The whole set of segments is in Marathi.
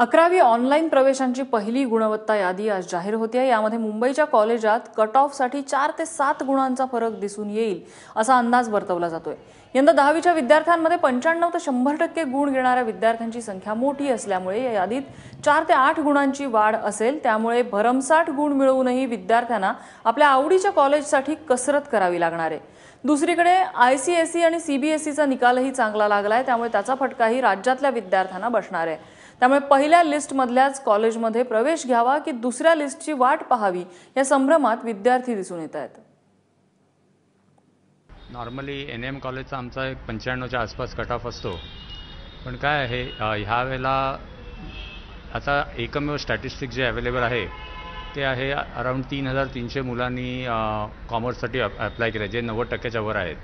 11वी ऑनलाईन प्रवेशांची पहिली गुणवत्ता यादी आज जाहीर होते। यामध्ये मुंबईच्या कॉलेजात कट ऑफसाठी 4 ते 7 गुणांचा फरक दिसून येईल असा अंदाज वर्तवला जातोय। यंदा 10वीच्या विद्यार्थ्यांमध्ये 95 ते 100% गुण घेणाऱ्या विद्यार्थ्यांची संख्या मोठी असल्यामुळे या यादीत 4 ते 8 गुणांची वाढ असेल। त्यामुळे भरमसाठ गुण मिळवूनही विद्यार्थ्यांना आपल्या आवडीच्या कॉलेजसाठी कसरत करावी लागणार आहे। दुसरीकडे ICSE आणि CBSEचा निकालही चांगला लागलाय, त्यामुळे त्याचा फटकाही राज्यातल्या विद्यार्थ्यांना बसणार आहे। त्यामुळे पहिल्या लिस्टमधल्याच कॉलेजमध्ये प्रवेश घ्यावा की दुसऱ्या लिस्टची वाट पाहावी या संभ्रमात विद्यार्थी दिसून येत आहेत। नॉर्मली NM कॉलेजचा आमचा 95च्या आसपास कट ऑफ असतो, पण काय आहे ह्या वेळेला आता एकमेव स्टॅटिस्टिक्स जे अवेलेबल आहे ते आहे अराउंड 3300 मुलांनी कॉमर्ससाठी अप्लाय केलं जे 90%च्या वर आहेत।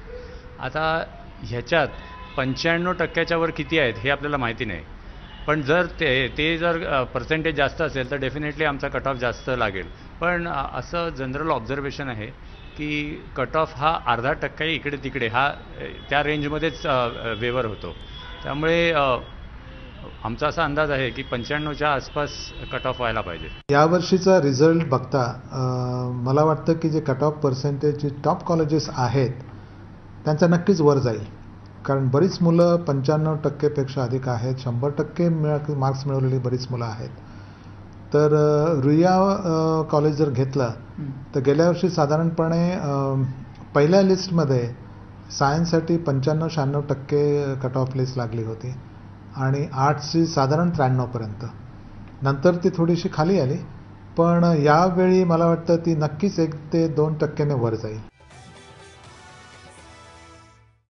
आता ह्याच्यात 95%च्या वर किती आहेत हे आपल्याला माहिती नाही, पण जर ते जर पर्सेंटेज जास्त असेल तर डेफिनेटली आमचा कट ऑफ जास्त लागेल। पण असं जनरल ऑब्झर्वेशन आहे की कट ऑफ हा अर्धा टक्के इकडे तिकडे हा त्या रेंजमध्येच वेवर होतो। त्यामुळे आमचा असा अंदाज आहे की 95च्या आसपास कट ऑफ व्हायला पाहिजे। यावर्षीचा रिझल्ट बघता मला वाटतं की जे कट ऑफ पर्सेंटेज जे टॉप कॉलेजेस आहेत त्यांचा नक्कीच वर जाईल, कारण बरीच मुलं 95% पेक्षा अधिक आहेत, 100% मार्क्स मिळवलेली बरीच मुलं आहेत। तर रुईया कॉलेज जर घेतलं तर गेल्या वर्षी साधारणपणे पहिल्या लिस्टमध्ये सायन्ससाठी 95-96% कट ऑफ लिस्ट लागली होती आणि आर्ट्सची साधारण 93 पर्यंत। नंतर ती थोडीशी खाली आली, पण यावेळी मला वाटतं ती नक्कीच 1 ते 2% वर जाईल।